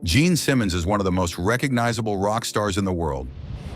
Gene Simmons is one of the most recognizable rock stars in the world.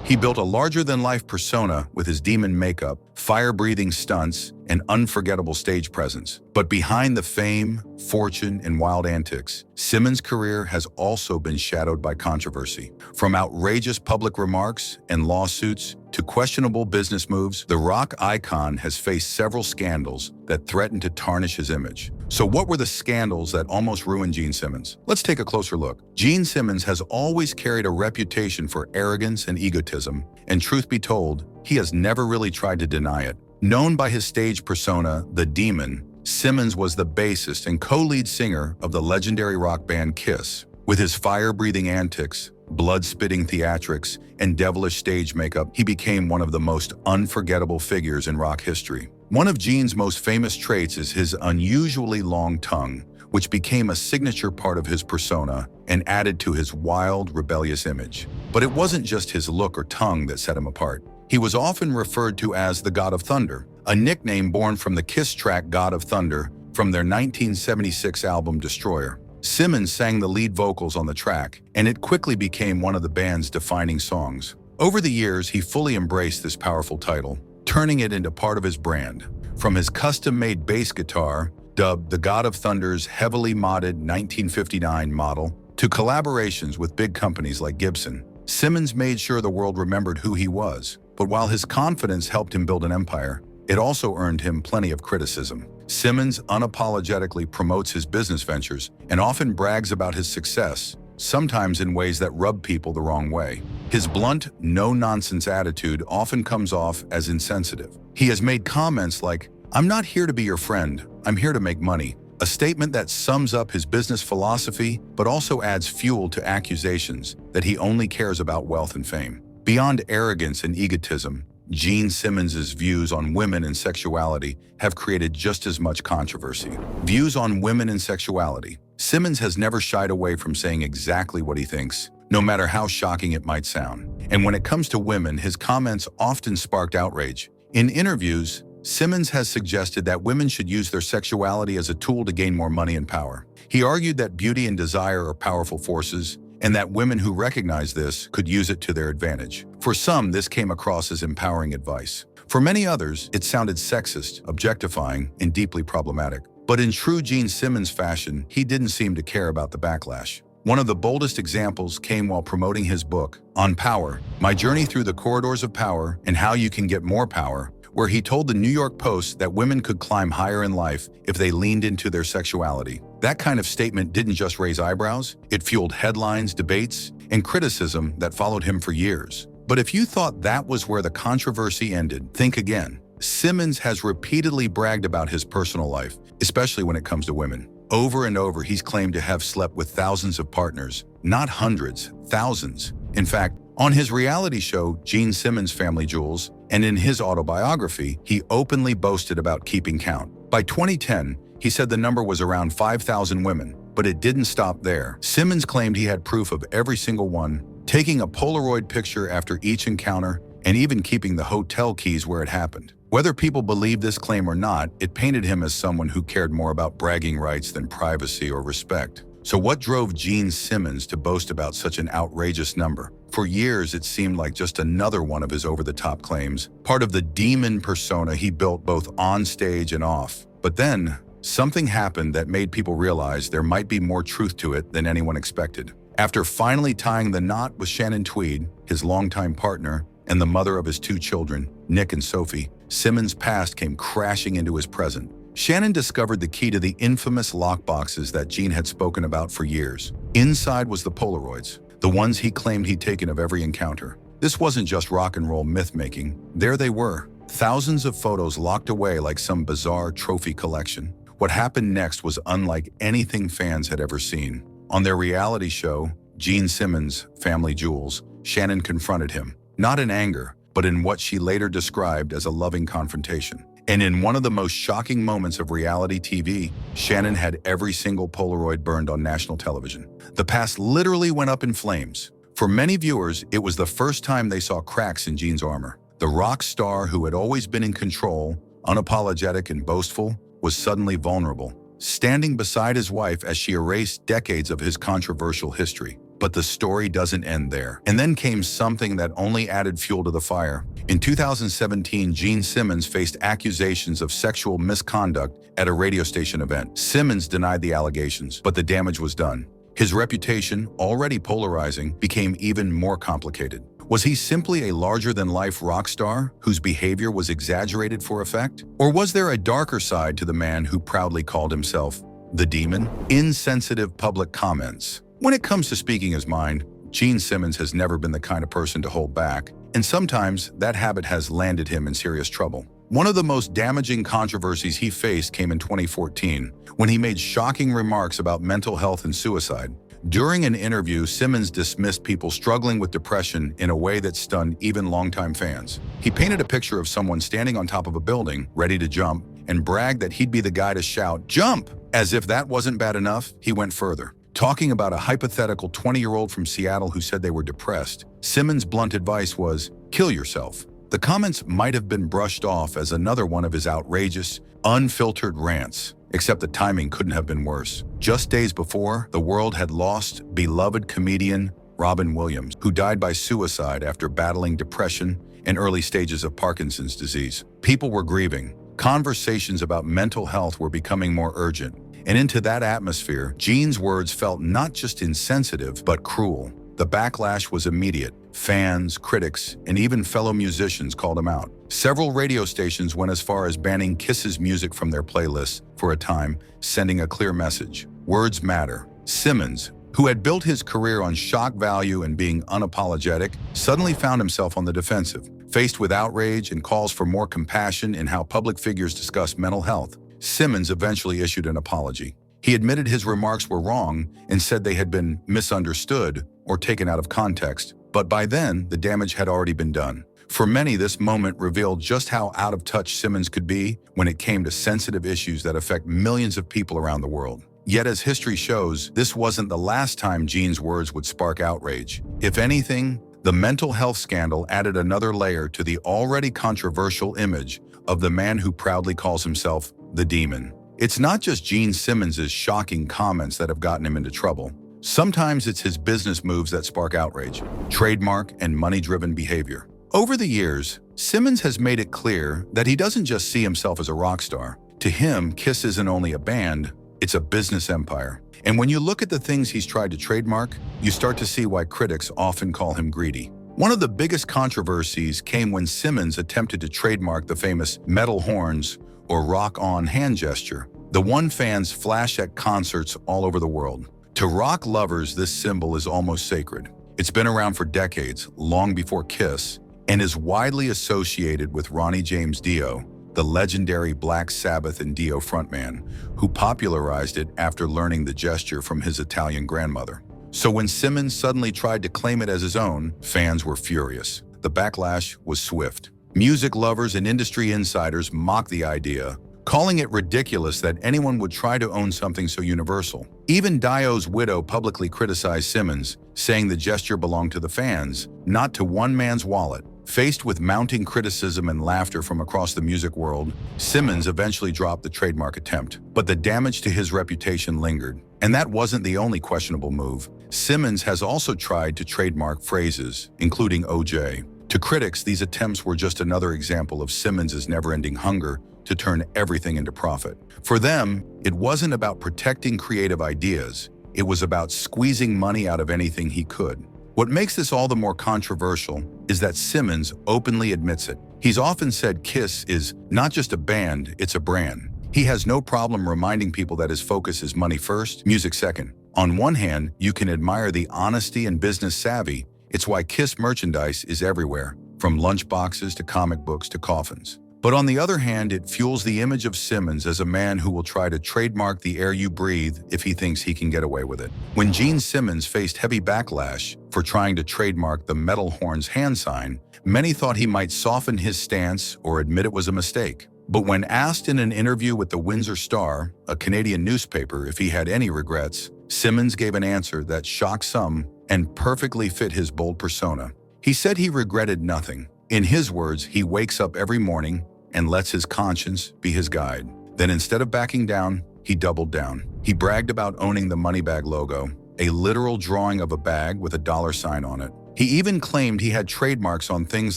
He built a larger-than-life persona with his demon makeup, fire-breathing stunts, and unforgettable stage presence. But behind the fame, fortune, and wild antics, Simmons' career has also been shadowed by controversy. From outrageous public remarks and lawsuits to questionable business moves, the rock icon has faced several scandals that threaten to tarnish his image. So what were the scandals that almost ruined Gene Simmons? Let's take a closer look. Gene Simmons has always carried a reputation for arrogance and egotism, and truth be told, he has never really tried to deny it. Known by his stage persona, The Demon, Simmons was the bassist and co-lead singer of the legendary rock band Kiss. With his fire-breathing antics, blood-spitting theatrics, and devilish stage makeup, he became one of the most unforgettable figures in rock history. One of Gene's most famous traits is his unusually long tongue, which became a signature part of his persona and added to his wild, rebellious image. But it wasn't just his look or tongue that set him apart. He was often referred to as the God of Thunder, a nickname born from the Kiss track God of Thunder from their 1976 album Destroyer. Simmons sang the lead vocals on the track, and it quickly became one of the band's defining songs. Over the years, he fully embraced this powerful title, turning it into part of his brand. From his custom-made bass guitar, dubbed the God of Thunder's heavily modded 1959 model, to collaborations with big companies like Gibson, Simmons made sure the world remembered who he was. But while his confidence helped him build an empire, it also earned him plenty of criticism. Simmons unapologetically promotes his business ventures and often brags about his success, sometimes in ways that rub people the wrong way. His blunt, no-nonsense attitude often comes off as insensitive. He has made comments like, "I'm not here to be your friend, I'm here to make money," a statement that sums up his business philosophy but also adds fuel to accusations that he only cares about wealth and fame. Beyond arrogance and egotism, Gene Simmons' views on women and sexuality have created just as much controversy. Views on women and sexuality. Simmons has never shied away from saying exactly what he thinks, no matter how shocking it might sound. And when it comes to women, his comments often sparked outrage. In interviews, Simmons has suggested that women should use their sexuality as a tool to gain more money and power. He argued that beauty and desire are powerful forces, and that women who recognize this could use it to their advantage. For some, this came across as empowering advice. For many others, it sounded sexist, objectifying, and deeply problematic. But in true Gene Simmons fashion, he didn't seem to care about the backlash. One of the boldest examples came while promoting his book, On Power, My Journey Through the Corridors of Power and How You Can Get More Power, where he told the New York Post that women could climb higher in life if they leaned into their sexuality. That kind of statement didn't just raise eyebrows, it fueled headlines, debates, and criticism that followed him for years. But if you thought that was where the controversy ended, think again. Simmons has repeatedly bragged about his personal life, especially when it comes to women. Over and over, he's claimed to have slept with thousands of partners, not hundreds, thousands. In fact, on his reality show, Gene Simmons' Family Jewels, and in his autobiography, he openly boasted about keeping count. By 2010, he said the number was around 5,000 women, but it didn't stop there. Simmons claimed he had proof of every single one, taking a Polaroid picture after each encounter, and even keeping the hotel keys where it happened. Whether people believe this claim or not, it painted him as someone who cared more about bragging rights than privacy or respect. So what drove Gene Simmons to boast about such an outrageous number? For years, it seemed like just another one of his over-the-top claims, part of the demon persona he built both on stage and off. But then, something happened that made people realize there might be more truth to it than anyone expected. After finally tying the knot with Shannon Tweed, his longtime partner, and the mother of his two children, Nick and Sophie, Simmons' past came crashing into his present. Shannon discovered the key to the infamous lockboxes that Gene had spoken about for years. Inside was the Polaroids, the ones he claimed he'd taken of every encounter. This wasn't just rock and roll myth-making. There they were, thousands of photos locked away like some bizarre trophy collection. What happened next was unlike anything fans had ever seen. On their reality show, Gene Simmons' Family Jewels, Shannon confronted him, not in anger, but in what she later described as a loving confrontation. And in one of the most shocking moments of reality TV, Shannon had every single Polaroid burned on national television. The past literally went up in flames. For many viewers, it was the first time they saw cracks in Gene's armor. The rock star who had always been in control, unapologetic and boastful, was suddenly vulnerable. standing beside his wife as she erased decades of his controversial history. But the story doesn't end there. And then came something that only added fuel to the fire. In 2017, Gene Simmons faced accusations of sexual misconduct at a radio station event. Simmons denied the allegations, but the damage was done. His reputation, already polarizing, became even more complicated. Was he simply a larger-than-life rock star whose behavior was exaggerated for effect? Or was there a darker side to the man who proudly called himself the Demon? Insensitive public comments. When it comes to speaking his mind, Gene Simmons has never been the kind of person to hold back, and sometimes that habit has landed him in serious trouble. One of the most damaging controversies he faced came in 2014, when he made shocking remarks about mental health and suicide. During an interview, Simmons dismissed people struggling with depression in a way that stunned even longtime fans. He painted a picture of someone standing on top of a building, ready to jump, and bragged that he'd be the guy to shout, "Jump!" As if that wasn't bad enough, he went further. Talking about a hypothetical 20-year-old from Seattle who said they were depressed, Simmons' blunt advice was, "Kill yourself." The comments might have been brushed off as another one of his outrageous, unfiltered rants, except the timing couldn't have been worse. Just days before, the world had lost beloved comedian Robin Williams, who died by suicide after battling depression and early stages of Parkinson's disease. People were grieving. Conversations about mental health were becoming more urgent. And into that atmosphere, Gene's words felt not just insensitive, but cruel. The backlash was immediate. Fans, critics, and even fellow musicians called him out. Several radio stations went as far as banning Kiss's music from their playlists for a time, sending a clear message. Words matter. Simmons, who had built his career on shock value and being unapologetic, suddenly found himself on the defensive. Faced with outrage and calls for more compassion in how public figures discuss mental health, Simmons eventually issued an apology. He admitted his remarks were wrong and said they had been misunderstood or taken out of context, but by then, the damage had already been done. For many, this moment revealed just how out of touch Simmons could be when it came to sensitive issues that affect millions of people around the world. Yet as history shows, this wasn't the last time Gene's words would spark outrage. If anything, the mental health scandal added another layer to the already controversial image of the man who proudly calls himself the Demon. It's not just Gene Simmons' shocking comments that have gotten him into trouble. Sometimes it's his business moves that spark outrage, trademark and money-driven behavior. Over the years, Simmons has made it clear that he doesn't just see himself as a rock star. To him, Kiss isn't only a band, it's a business empire. And when you look at the things he's tried to trademark, you start to see why critics often call him greedy. One of the biggest controversies came when Simmons attempted to trademark the famous metal horns or rock-on hand gesture, the one fans flash at concerts all over the world. To rock lovers, this symbol is almost sacred. It's been around for decades, long before Kiss, and is widely associated with Ronnie James Dio, the legendary Black Sabbath and Dio frontman, who popularized it after learning the gesture from his Italian grandmother. So when Simmons suddenly tried to claim it as his own, fans were furious. The backlash was swift. Music lovers and industry insiders mocked the idea, calling it ridiculous that anyone would try to own something so universal. Even Dio's widow publicly criticized Simmons, saying the gesture belonged to the fans, not to one man's wallet. Faced with mounting criticism and laughter from across the music world, Simmons eventually dropped the trademark attempt. But the damage to his reputation lingered. And that wasn't the only questionable move. Simmons has also tried to trademark phrases, including OJ. To critics, these attempts were just another example of Simmons' never-ending hunger to turn everything into profit. For them, it wasn't about protecting creative ideas. It was about squeezing money out of anything he could. What makes this all the more controversial is that Simmons openly admits it. He's often said Kiss is not just a band, it's a brand. He has no problem reminding people that his focus is money first, music second. On one hand, you can admire the honesty and business savvy. It's why Kiss merchandise is everywhere, from lunchboxes to comic books to coffins. But on the other hand, it fuels the image of Simmons as a man who will try to trademark the air you breathe if he thinks he can get away with it. When Gene Simmons faced heavy backlash for trying to trademark the metal horns hand sign, many thought he might soften his stance or admit it was a mistake. But when asked in an interview with the Windsor Star, a Canadian newspaper, if he had any regrets, Simmons gave an answer that shocked some and perfectly fit his bold persona. He said he regretted nothing. In his words, he wakes up every morning and lets his conscience be his guide. Then instead of backing down, he doubled down. He bragged about owning the Moneybag logo, a literal drawing of a bag with a dollar sign on it. He even claimed he had trademarks on things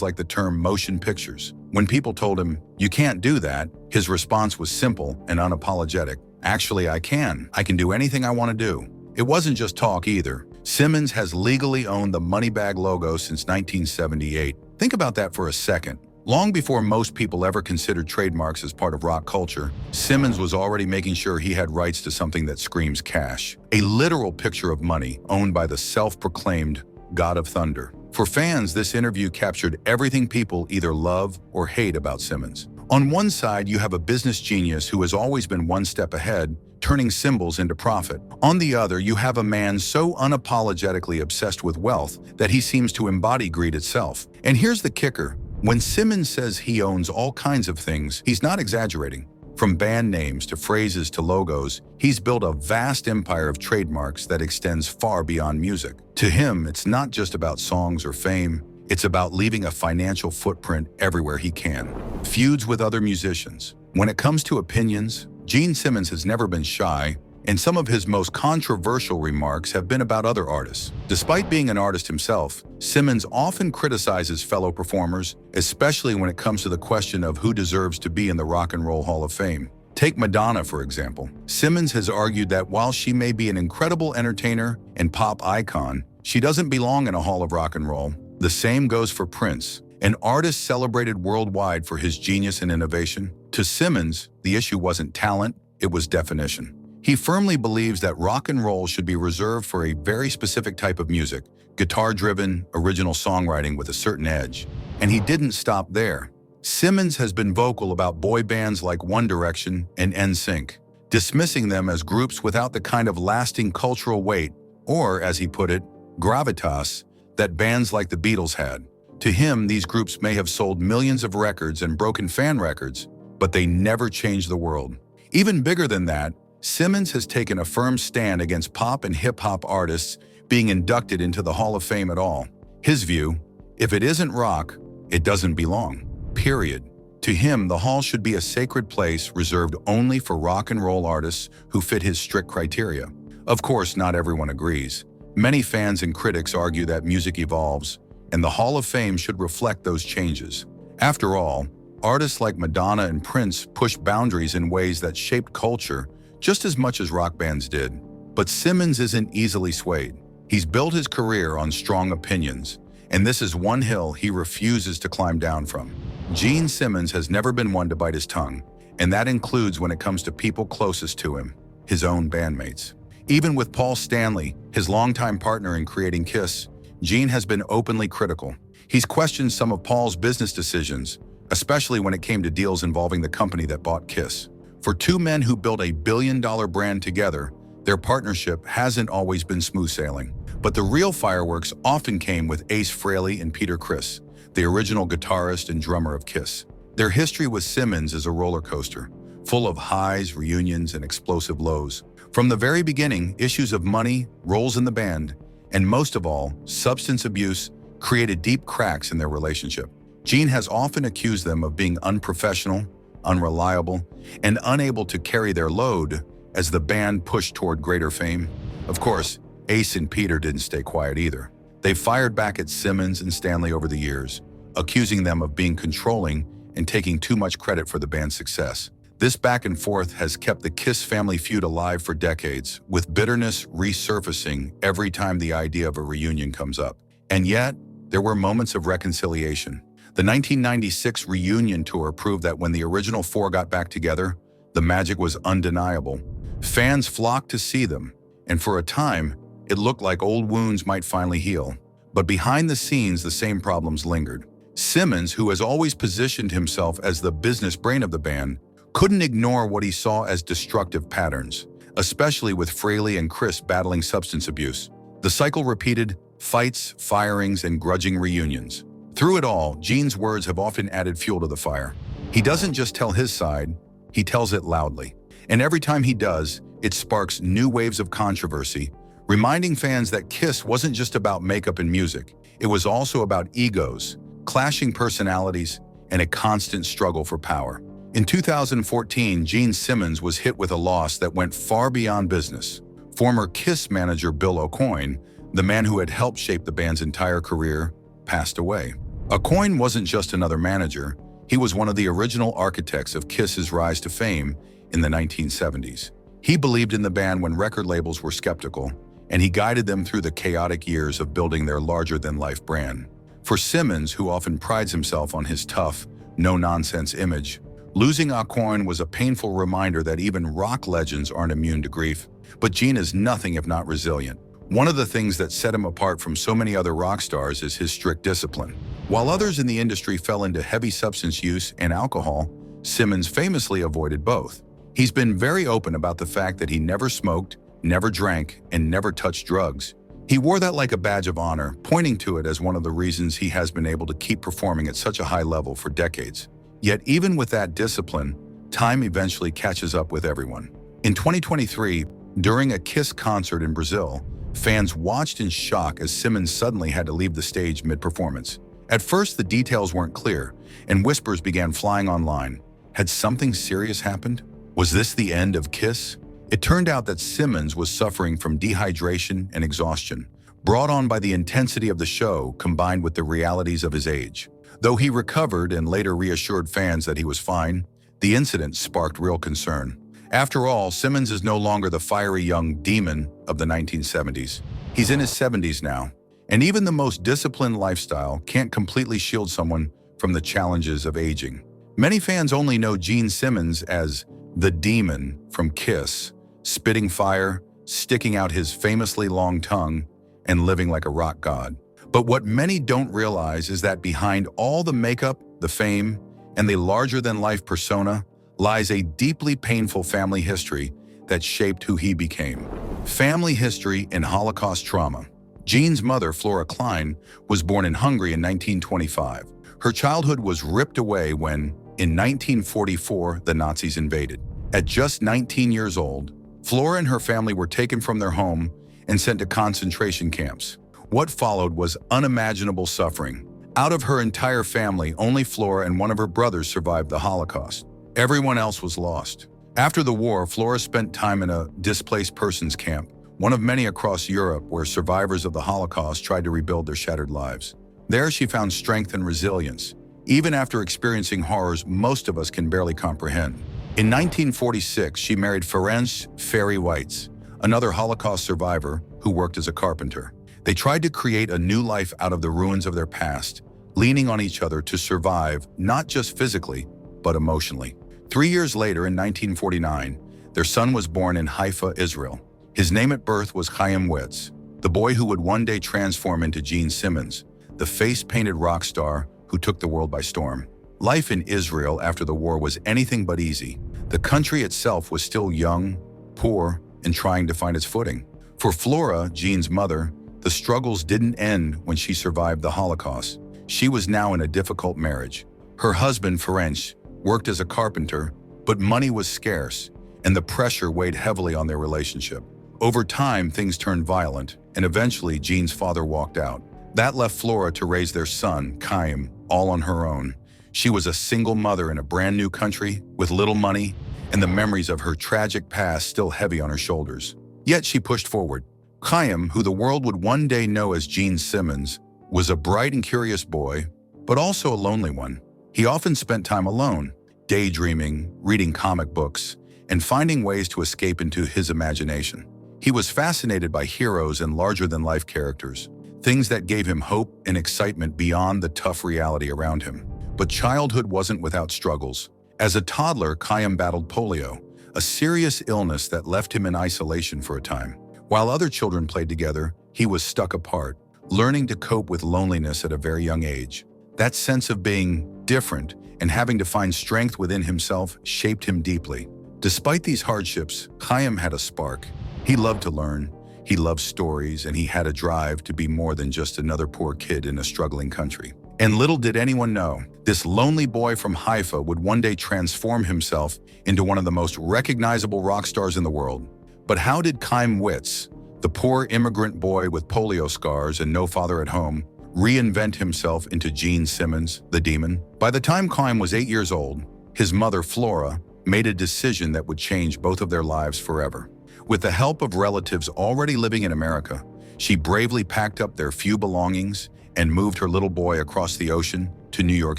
like the term motion pictures. When people told him, "You can't do that," his response was simple and unapologetic. "Actually, I can. I can do anything I want to do." It wasn't just talk either. Simmons has legally owned the Moneybag logo since 1978. Think about that for a second. Long before most people ever considered trademarks as part of rock culture, Simmons was already making sure he had rights to something that screams cash. A literal picture of money owned by the self-proclaimed God of Thunder. For fans, this interview captured everything people either love or hate about Simmons. On one side, you have a business genius who has always been one step ahead, turning symbols into profit. On the other, you have a man so unapologetically obsessed with wealth that he seems to embody greed itself. And here's the kicker. When Simmons says he owns all kinds of things, he's not exaggerating. From band names to phrases to logos, he's built a vast empire of trademarks that extends far beyond music. To him, it's not just about songs or fame. It's about leaving a financial footprint everywhere he can. Feuds with other musicians. When it comes to opinions, Gene Simmons has never been shy, and some of his most controversial remarks have been about other artists. Despite being an artist himself, Simmons often criticizes fellow performers, especially when it comes to the question of who deserves to be in the Rock and Roll Hall of Fame. Take Madonna, for example. Simmons has argued that while she may be an incredible entertainer and pop icon, she doesn't belong in a Hall of Rock and Roll. The same goes for Prince, an artist celebrated worldwide for his genius and innovation. To Simmons, the issue wasn't talent, it was definition. He firmly believes that rock and roll should be reserved for a very specific type of music, guitar-driven, original songwriting with a certain edge. And he didn't stop there. Simmons has been vocal about boy bands like One Direction and NSYNC, dismissing them as groups without the kind of lasting cultural weight, or, as he put it, gravitas, that bands like the Beatles had. To him, these groups may have sold millions of records and broken fan records, but they never changed the world. Even bigger than that, Simmons has taken a firm stand against pop and hip-hop artists being inducted into the Hall of Fame at all. His view, if it isn't rock, it doesn't belong. Period. To him, the hall should be a sacred place reserved only for rock and roll artists who fit his strict criteria. Of course, not everyone agrees. Many fans and critics argue that music evolves, and the Hall of Fame should reflect those changes. After all, artists like Madonna and Prince pushed boundaries in ways that shaped culture just as much as rock bands did. But Simmons isn't easily swayed. He's built his career on strong opinions, and this is one hill he refuses to climb down from. Gene Simmons has never been one to bite his tongue, and that includes when it comes to people closest to him, his own bandmates. Even with Paul Stanley, his longtime partner in creating Kiss, Gene has been openly critical. He's questioned some of Paul's business decisions, especially when it came to deals involving the company that bought Kiss. For two men who built a billion-dollar brand together, their partnership hasn't always been smooth sailing. But the real fireworks often came with Ace Frehley and Peter Criss, the original guitarist and drummer of Kiss. Their history with Simmons is a roller coaster, full of highs, reunions, and explosive lows. From the very beginning, issues of money, roles in the band, and most of all, substance abuse created deep cracks in their relationship. Gene has often accused them of being unprofessional, unreliable, and unable to carry their load as the band pushed toward greater fame. Of course, Ace and Peter didn't stay quiet either. They fired back at Simmons and Stanley over the years, accusing them of being controlling and taking too much credit for the band's success. This back and forth has kept the Kiss family feud alive for decades, with bitterness resurfacing every time the idea of a reunion comes up. And yet, there were moments of reconciliation. The 1996 reunion tour proved that when the original four got back together, the magic was undeniable. Fans flocked to see them, and for a time, it looked like old wounds might finally heal. But behind the scenes, the same problems lingered. Simmons, who has always positioned himself as the business brain of the band, couldn't ignore what he saw as destructive patterns, especially with Frehley and Criss battling substance abuse. The cycle repeated: fights, firings, and grudging reunions. Through it all, Gene's words have often added fuel to the fire. He doesn't just tell his side, he tells it loudly. And every time he does, it sparks new waves of controversy, reminding fans that Kiss wasn't just about makeup and music. It was also about egos, clashing personalities, and a constant struggle for power. In 2014, Gene Simmons was hit with a loss that went far beyond business. Former Kiss manager Bill Aucoin, the man who had helped shape the band's entire career, passed away. Aucoin wasn't just another manager, he was one of the original architects of Kiss's rise to fame in the 1970s. He believed in the band when record labels were skeptical, and he guided them through the chaotic years of building their larger-than-life brand. For Simmons, who often prides himself on his tough, no-nonsense image, losing Aucoin was a painful reminder that even rock legends aren't immune to grief. But Gene is nothing if not resilient. One of the things that set him apart from so many other rock stars is his strict discipline. While others in the industry fell into heavy substance use and alcohol, Simmons famously avoided both. He's been very open about the fact that he never smoked, never drank, and never touched drugs. He wore that like a badge of honor, pointing to it as one of the reasons he has been able to keep performing at such a high level for decades. Yet even with that discipline, time eventually catches up with everyone. In 2023, during a Kiss concert in Brazil, fans watched in shock as Simmons suddenly had to leave the stage mid-performance. At first, the details weren't clear, and whispers began flying online. Had something serious happened? Was this the end of Kiss? It turned out that Simmons was suffering from dehydration and exhaustion, brought on by the intensity of the show combined with the realities of his age. Though he recovered and later reassured fans that he was fine, the incident sparked real concern. After all, Simmons is no longer the fiery young demon of the 1970s. He's in his 70s now, and even the most disciplined lifestyle can't completely shield someone from the challenges of aging. Many fans only know Gene Simmons as the Demon from Kiss, spitting fire, sticking out his famously long tongue, and living like a rock god. But what many don't realize is that behind all the makeup, the fame, and the larger-than-life persona lies a deeply painful family history that shaped who he became. Family history and Holocaust trauma. Gene's mother, Flora Klein, was born in Hungary in 1925. Her childhood was ripped away when, in 1944, the Nazis invaded. At just 19 years old, Flora and her family were taken from their home and sent to concentration camps. What followed was unimaginable suffering. Out of her entire family, only Flora and one of her brothers survived the Holocaust. Everyone else was lost. After the war, Flora spent time in a displaced persons camp, one of many across Europe where survivors of the Holocaust tried to rebuild their shattered lives. There she found strength and resilience, even after experiencing horrors most of us can barely comprehend. In 1946, she married Ferenc Ferry Weitz, another Holocaust survivor who worked as a carpenter. They tried to create a new life out of the ruins of their past, leaning on each other to survive, not just physically, but emotionally. 3 years later, in 1949, their son was born in Haifa, Israel. His name at birth was Chaim Wietz, the boy who would one day transform into Gene Simmons, the face-painted rock star who took the world by storm. Life in Israel after the war was anything but easy. The country itself was still young, poor, and trying to find its footing. For Flora, Gene's mother, the struggles didn't end when she survived the Holocaust. She was now in a difficult marriage. Her husband, Ferenc, worked as a carpenter, but money was scarce, and the pressure weighed heavily on their relationship. Over time, things turned violent, and eventually Gene's father walked out. That left Flora to raise their son, Chaim, all on her own. She was a single mother in a brand new country, with little money, and the memories of her tragic past still heavy on her shoulders. Yet she pushed forward. Chaim, who the world would one day know as Gene Simmons, was a bright and curious boy, but also a lonely one. He often spent time alone, daydreaming, reading comic books, and finding ways to escape into his imagination. He was fascinated by heroes and larger-than-life characters, things that gave him hope and excitement beyond the tough reality around him. But childhood wasn't without struggles. As a toddler, Chaim battled polio, a serious illness that left him in isolation for a time. While other children played together, he was stuck apart, learning to cope with loneliness at a very young age. That sense of being different and having to find strength within himself shaped him deeply. Despite these hardships, Chaim had a spark. He loved to learn, he loved stories, and he had a drive to be more than just another poor kid in a struggling country. And little did anyone know, this lonely boy from Haifa would one day transform himself into one of the most recognizable rock stars in the world. But how did Chaim Wietz, the poor immigrant boy with polio scars and no father at home, reinvent himself into Gene Simmons, the Demon? By the time Chaim was 8 years old, his mother Flora made a decision that would change both of their lives forever. With the help of relatives already living in America, she bravely packed up their few belongings and moved her little boy across the ocean to New York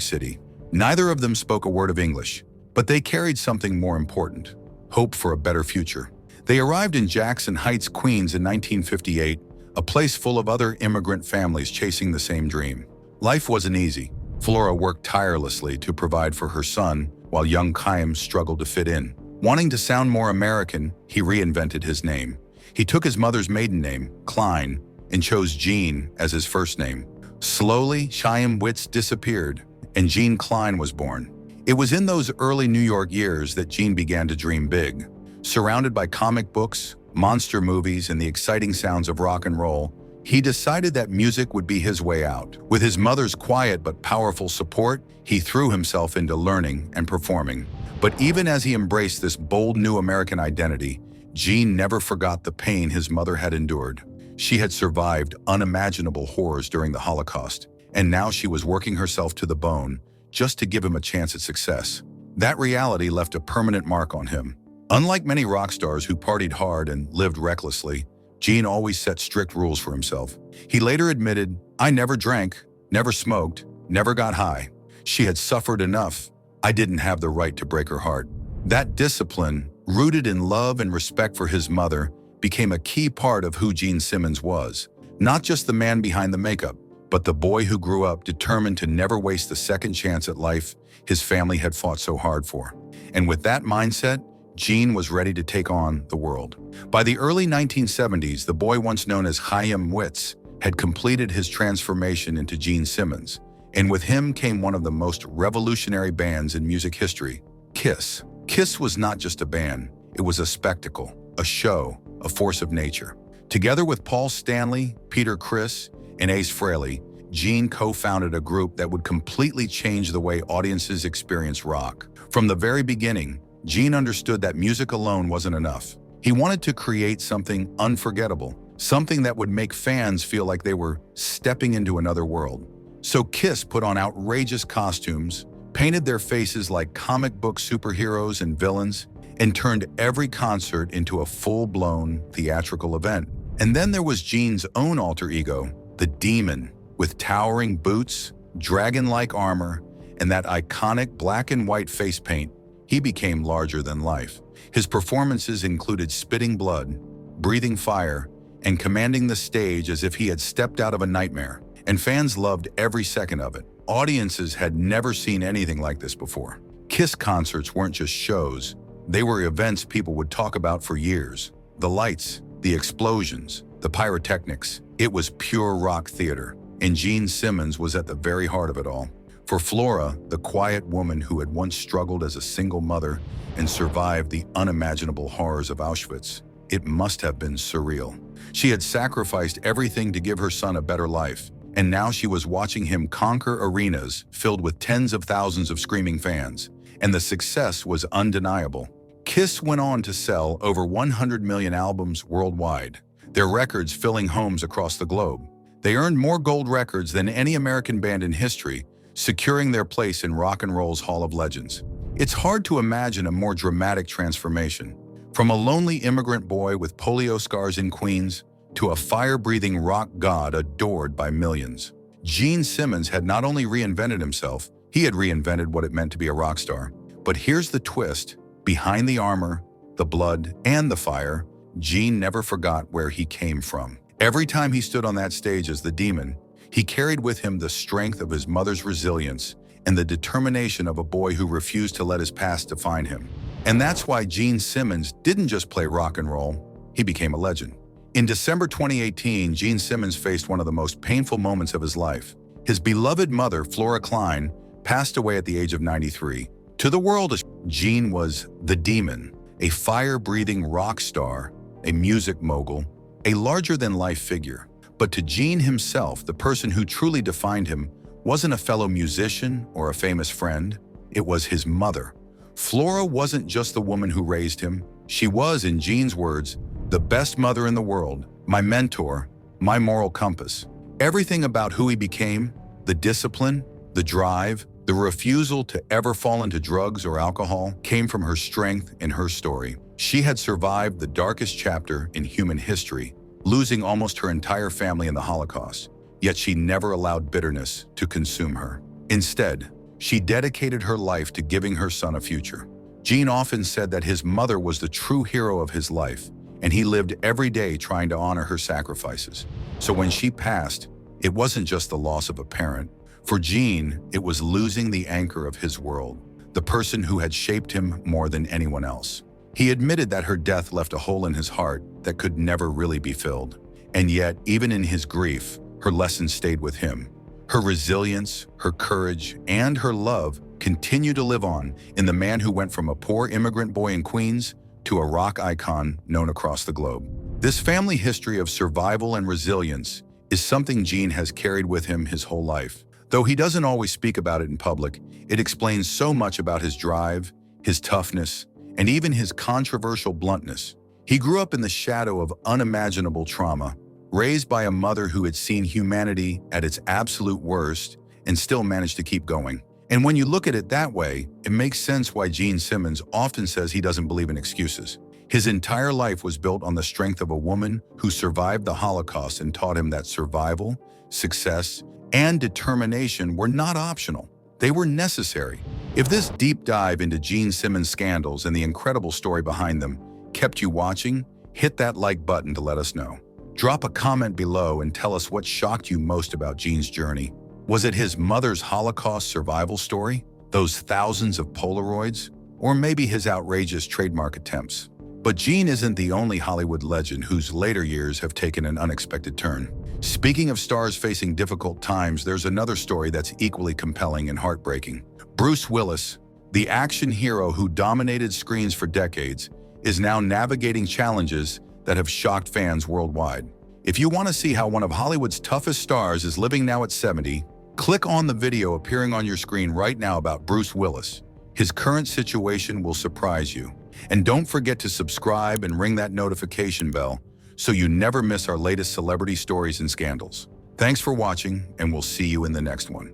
City. Neither of them spoke a word of English, but they carried something more important: hope for a better future. They arrived in Jackson Heights, Queens in 1958, a place full of other immigrant families chasing the same dream. Life wasn't easy. Flora worked tirelessly to provide for her son, while young Chaim struggled to fit in. Wanting to sound more American, he reinvented his name. He took his mother's maiden name, Klein, and chose Gene as his first name. Slowly, Chaim Witz disappeared, and Gene Klein was born. It was in those early New York years that Gene began to dream big. Surrounded by comic books, monster movies, and the exciting sounds of rock and roll, he decided that music would be his way out. With his mother's quiet but powerful support, he threw himself into learning and performing. But even as he embraced this bold new American identity, Gene never forgot the pain his mother had endured. She had survived unimaginable horrors during the Holocaust, and now she was working herself to the bone just to give him a chance at success. That reality left a permanent mark on him. Unlike many rock stars who partied hard and lived recklessly, Gene always set strict rules for himself. He later admitted, "I never drank, never smoked, never got high. She had suffered enough. I didn't have the right to break her heart." That discipline, rooted in love and respect for his mother, became a key part of who Gene Simmons was. Not just the man behind the makeup, but the boy who grew up determined to never waste the second chance at life his family had fought so hard for. And with that mindset, Gene was ready to take on the world. By the early 1970s, the boy once known as Chaim Witz had completed his transformation into Gene Simmons, and with him came one of the most revolutionary bands in music history, Kiss. Kiss was not just a band, it was a spectacle, a show, a force of nature. Together with Paul Stanley, Peter Criss, and Ace Frehley, Gene co-founded a group that would completely change the way audiences experience rock. From the very beginning, Gene understood that music alone wasn't enough. He wanted to create something unforgettable, something that would make fans feel like they were stepping into another world. So Kiss put on outrageous costumes, painted their faces like comic book superheroes and villains, and turned every concert into a full-blown theatrical event. And then there was Gene's own alter ego, the Demon, with towering boots, dragon-like armor, and that iconic black and white face paint. He became larger than life. His performances included spitting blood, breathing fire, and commanding the stage as if he had stepped out of a nightmare. And fans loved every second of it. Audiences had never seen anything like this before. Kiss concerts weren't just shows. They were events people would talk about for years. The lights, the explosions, the pyrotechnics. It was pure rock theater, and Gene Simmons was at the very heart of it all. For Flora, the quiet woman who had once struggled as a single mother and survived the unimaginable horrors of Auschwitz, it must have been surreal. She had sacrificed everything to give her son a better life, and now she was watching him conquer arenas filled with tens of thousands of screaming fans, and the success was undeniable. Kiss went on to sell over 100 million albums worldwide, their records filling homes across the globe. They earned more gold records than any American band in history, securing their place in rock and roll's Hall of Legends. It's hard to imagine a more dramatic transformation. From a lonely immigrant boy with polio scars in Queens to a fire-breathing rock god adored by millions. Gene Simmons had not only reinvented himself, he had reinvented what it meant to be a rock star. But here's the twist. Behind the armor, the blood, and the fire, Gene never forgot where he came from. Every time he stood on that stage as the Demon, he carried with him the strength of his mother's resilience and the determination of a boy who refused to let his past define him. And that's why Gene Simmons didn't just play rock and roll, he became a legend. In December 2018, Gene Simmons faced one of the most painful moments of his life. His beloved mother, Flora Klein, passed away at the age of 93. To the world, Gene was the Demon, a fire-breathing rock star, a music mogul, a larger-than-life figure. But to Gene himself, the person who truly defined him wasn't a fellow musician or a famous friend. It was his mother. Flora wasn't just the woman who raised him. She was, in Gene's words, the best mother in the world, my mentor, my moral compass. Everything about who he became, the discipline, the drive, The refusal to ever fall into drugs or alcohol came from her strength in her story. She had survived the darkest chapter in human history, losing almost her entire family in the Holocaust, yet she never allowed bitterness to consume her. Instead, she dedicated her life to giving her son a future. Jean often said that his mother was the true hero of his life, and he lived every day trying to honor her sacrifices. So when she passed, it wasn't just the loss of a parent. For Jean, it was losing the anchor of his world, the person who had shaped him more than anyone else. He admitted that her death left a hole in his heart that could never really be filled. And yet, even in his grief, her lessons stayed with him. Her resilience, her courage, and her love continue to live on in the man who went from a poor immigrant boy in Queens to a rock icon known across the globe. This family history of survival and resilience is something Jean has carried with him his whole life. Though he doesn't always speak about it in public, it explains so much about his drive, his toughness, and even his controversial bluntness. He grew up in the shadow of unimaginable trauma, raised by a mother who had seen humanity at its absolute worst and still managed to keep going. And when you look at it that way, it makes sense why Gene Simmons often says he doesn't believe in excuses. His entire life was built on the strength of a woman who survived the Holocaust and taught him that survival, success, and determination were not optional. They were necessary. If this deep dive into Gene Simmons' scandals and the incredible story behind them kept you watching, hit that like button to let us know. Drop a comment below and tell us what shocked you most about Gene's journey. Was it his mother's Holocaust survival story? Those thousands of Polaroids? Or maybe his outrageous trademark attempts? But Gene isn't the only Hollywood legend whose later years have taken an unexpected turn. Speaking of stars facing difficult times, there's another story that's equally compelling and heartbreaking. Bruce Willis, the action hero who dominated screens for decades, is now navigating challenges that have shocked fans worldwide. If you want to see how one of Hollywood's toughest stars is living now at 70, click on the video appearing on your screen right now about Bruce Willis. His current situation will surprise you. And don't forget to subscribe and ring that notification bell so you never miss our latest celebrity stories and scandals. Thanks for watching, and we'll see you in the next one.